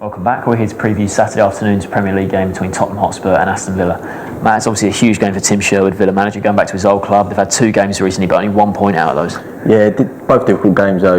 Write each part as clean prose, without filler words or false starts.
Welcome back. We're here to preview Saturday afternoon's Premier League game between Tottenham Hotspur and Aston Villa. Matt, it's obviously a huge game for Tim Sherwood, Villa manager, going back to his old club. They've had 2 games recently, but only 1 point out of those. Yeah, both difficult games though.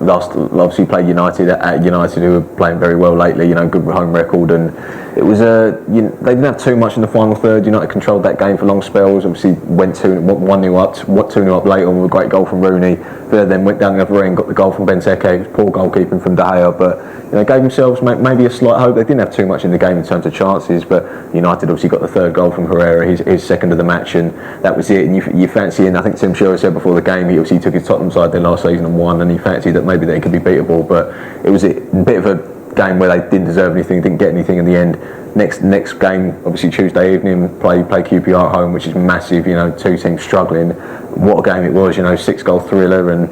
Obviously played United at United, who are playing very well lately. Good home record, and it was they didn't have too much in the final third. United controlled that game for long spells. Obviously went 1-0 up, 2-0 up later on with a great goal from Rooney. Villa then went down the other end, got the goal from Benteke. Poor goalkeeping from De Gea, but gave themselves maybe a slight hope. They didn't have too much in the game in terms of chances, but United obviously got the 3rd goal from Herrera, his 2nd of the match, and that was it. And you fancy, and I think Tim Sherwood said before the game, he obviously took his Tottenham side there last season and won, and he fancied that maybe they could be beatable, but it was a bit of a game where they didn't deserve anything, didn't get anything in the end. Next game, obviously Tuesday evening, play QPR at home, which is massive. 2 teams struggling. What a game it was! 6-goal thriller, and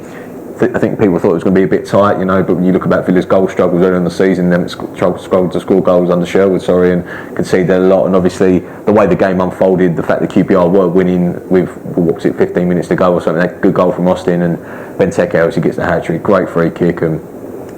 I think people thought it was going to be a bit tight. But when you look about Villa's goal struggles earlier in the season, them struggled to score goals under Sherwood, and conceded a lot. And obviously the way the game unfolded, the fact that QPR were winning with 15 minutes to go or something, that good goal from Aston, and Benteke obviously gets the hat-trick, great free kick, and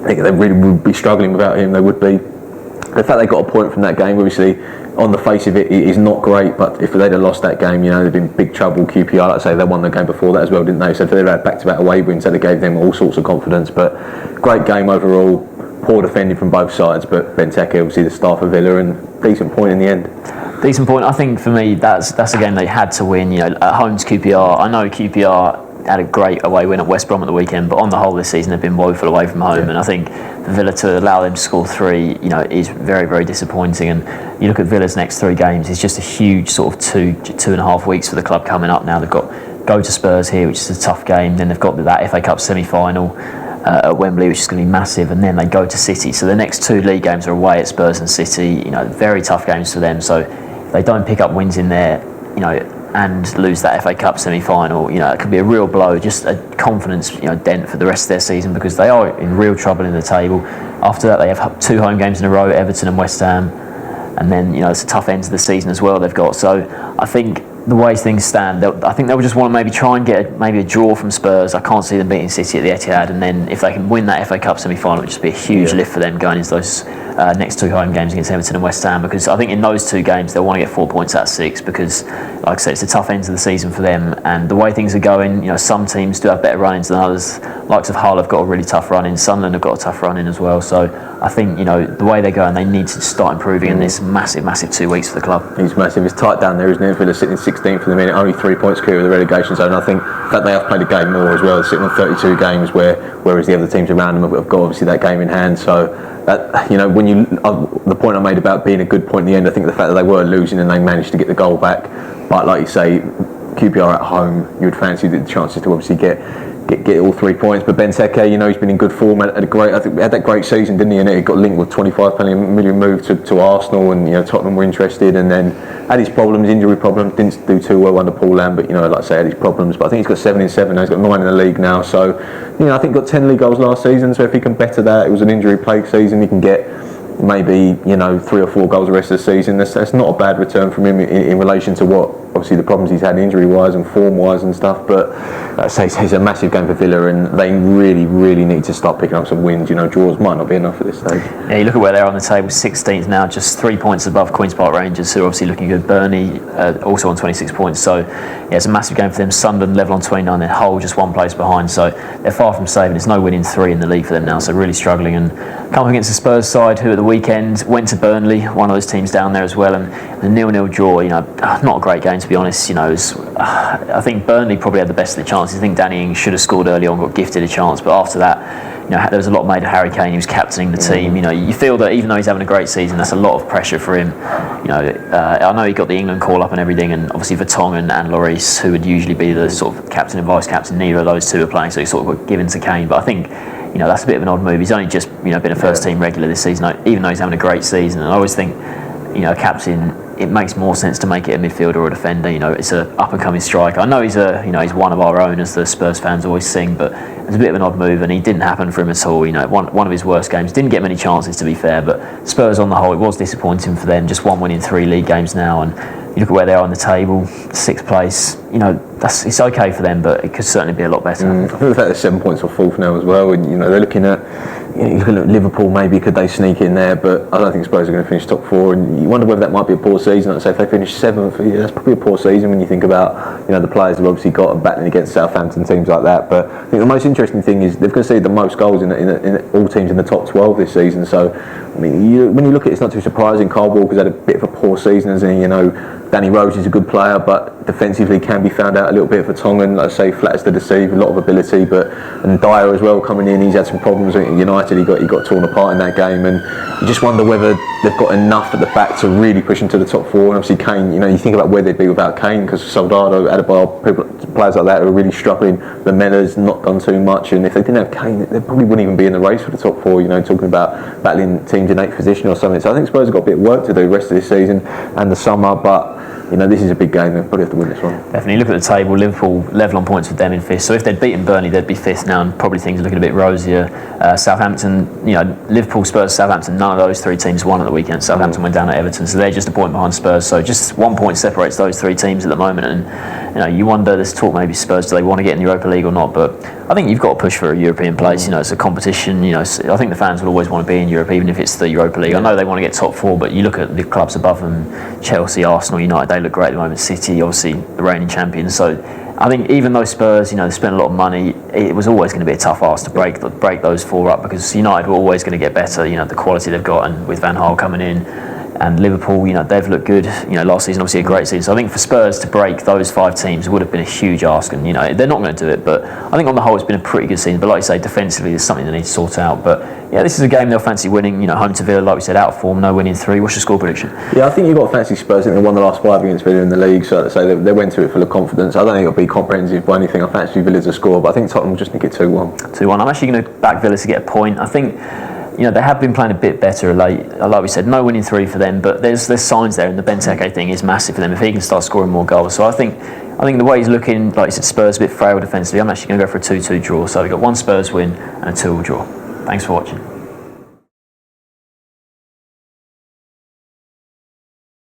I think they really would be struggling without him. They would be. The fact they got a point from that game, obviously, on the face of it, is not great. But if they'd have lost that game, they'd been in big trouble. QPR, like I say, they won the game before that as well, didn't they? So if they'd had back-to-back away wins, that gave them all sorts of confidence. But great game overall. Poor defending from both sides, but Benteke, obviously, the star for Villa, and decent point in the end. Decent point. I think for me, that's a game they had to win. At home to QPR. I know QPR had a great away win at West Brom at the weekend, but on the whole this season they've been woeful away from home, and I think for Villa to allow them to score 3 is very, very disappointing. And you look at Villa's next 3 games, it's just a huge sort of 2.5 weeks for the club coming up now. They've got go to Spurs here, which is a tough game, then they've got that FA Cup semi-final at Wembley, which is going to be massive, and then they go to City. So the next 2 league games are away at Spurs and City, very tough games for them. So if they don't pick up wins in there, and lose that FA Cup semi-final, it could be a real blow, just a confidence, dent for the rest of their season, because they are in real trouble in the table. After that, they have 2 home games in a row, Everton and West Ham, and then it's a tough end to the season as well they've got. So I think the way things stand, I think they'll just want to maybe try and get a draw from Spurs. I can't see them beating City at the Etihad, and then if they can win that FA Cup semi-final, it would just be a huge lift for them going into those next 2 home games against Everton and West Ham, because I think in those 2 games they'll want to get 4 points out of 6, because like I said, it's a tough end to the season for them, and the way things are going, some teams do have better run-ins than others. Likes of Hull have got a really tough run-in, Sunderland have got a tough run-in as well, so I think the way they're going, they need to start improving in this massive 2 weeks for the club. It's massive, it's tight down there, isn't it? Villa sitting 16th for the minute, only 3 points clear of the relegation zone. I think that they have played a game more as well. They're sitting on 32 games, whereas the other teams around them have got obviously that game in hand. So that, when the point I made about being a good point in the end, I think the fact that they were losing and they managed to get the goal back, but like you say, QPR at home, you would fancy the chances to obviously get all 3 points. But Benteke, he's been in good form. I think had that great season, didn't he? And it got linked with £25 million move to Arsenal, and Tottenham were interested. And then had his problems, injury problems. Didn't do too well under Paul Lambert. Like I say, had his problems. But I think he's got 7 in 7 now. He's got 9 in the league now. So I think got 10 league goals last season. So if he can better that, it was an injury-plagued season. He can get maybe 3 or 4 goals the rest of the season. That's not a bad return from him in relation to what obviously the problems he's had injury-wise and form-wise and stuff. But like I say, it's a massive game for Villa, and they really need to start picking up some wins. Draws might not be enough at this stage. Yeah, you look at where they're on the table, 16th now, just 3 points above Queen's Park Rangers, who are obviously looking good. Burnley also on 26 points. So yeah, it's a massive game for them. Sunderland level on 29, then Hull just 1 place behind. So they're far from saving. It's no winning 3 in the league for them now. So really struggling, and come up against the Spurs side, who at the weekend went to Burnley, one of those teams down there as well, and the 0-0 draw. Not a great game to be honest. I think Burnley probably had the best of the chances. I think Danny Ings should have scored early on, got gifted a chance, but after that, there was a lot made of Harry Kane. He was captaining the team. You feel that even though he's having a great season, that's a lot of pressure for him. I know he got the England call up and everything, and obviously Vertonghen and Lloris, who would usually be the sort of captain and vice captain, neither of those 2 are playing, so he sort of got given to Kane. But I think that's a bit of an odd move. He's only just been a first team regular this season, even though he's having a great season. And I always think captain, it makes more sense to make it a midfielder or a defender. It's an up and coming striker. I know he's he's one of our own, as the Spurs fans always sing, but it's a bit of an odd move, and he didn't happen for him at all. One of his worst games. Didn't get many chances, to be fair, but Spurs on the whole, it was disappointing for them. Just 1 win in 3 league games now, and you look at where they are on the table, 6th place. It's okay for them, but it could certainly be a lot better. I think the fact they're 7 points off 4th now as well, and they're looking at you look at Liverpool, maybe could they sneak in there, but I don't think Spurs are going to finish top 4, and you wonder whether that might be a poor season. Like I say, if they finish 7th, that's probably a poor season when you think about the players they've obviously got and battling against Southampton, teams like that. But I think the most interesting thing is they've conceded the most goals in all teams in the top 12 this season. So I mean, when you look at it, it's not too surprising. Kyle Walker's had a bit of a poor season, hasn't he? Danny Rose is a good player, but defensively can be found out a little bit for Tongan. Like I say, flat as to deceive, a lot of ability, and Dyer as well coming in. He's had some problems at United. He got torn apart in that game, and you just wonder whether they've got enough at the back to really push into the top 4. And obviously Kane, you think about where they'd be without Kane, because Soldado, Adebayor, players like that are really struggling. Lamella's not done too much, and if they didn't have Kane, they probably wouldn't even be in the race for the top 4. Talking about battling teams in 8th position or something. So I think Spurs have got a bit of work to do the rest of this season and the summer, but this is a big game. They'll probably have to win this one. Definitely. Look at the table. Liverpool level on points with them in 5th. So if they'd beaten Burnley, they'd be 5th now, and probably things are looking a bit rosier. Southampton, Liverpool, Spurs, Southampton, none of those 3 teams won at the weekend. Southampton went down at Everton, so they're just a point behind Spurs. So just 1 point separates those 3 teams at the moment. And you wonder, there's talk maybe Spurs, do they want to get in the Europa League or not? But I think you've got to push for a European place. It's a competition. I think the fans will always want to be in Europe, even if it's the Europa League. I know they want to get top 4, but you look at the clubs above them, Chelsea, Arsenal, United, they look great at the moment. City, obviously the reigning champions. So I think even though Spurs, they spent a lot of money, it was always going to be a tough ask to break those 4 up, because United were always going to get better. The quality they've got, and with Van Gaal coming in, and Liverpool, they've looked good. Last season obviously a great season. So I think for Spurs to break those 5 teams would have been a huge ask, and they're not going to do it. But I think on the whole it's been a pretty good season. But like you say, defensively there's something they need to sort out. But yeah, this is a game they'll fancy winning. Home to Villa, like we said, out of form, no winning 3. What's your score prediction? Yeah, I think you've got to fancy Spurs. I think they won the last 5 against Villa in the league, so let's say they went to it full of confidence. I don't think it'll be comprehensive by anything. I fancy Villa to score, but I think Tottenham will just nick it 2-1. 2-1. I'm actually going to back Villa to get a point. I think they have been playing a bit better late. Like we said, no winning 3 for them, but there's signs there, and the Benteke thing is massive for them if he can start scoring more goals. So I think the way he's looking, like you said, Spurs a bit frail defensively. I'm actually going to go for a 2-2 draw. So we've got 1 Spurs win and a 2-2 draw. Thanks for watching.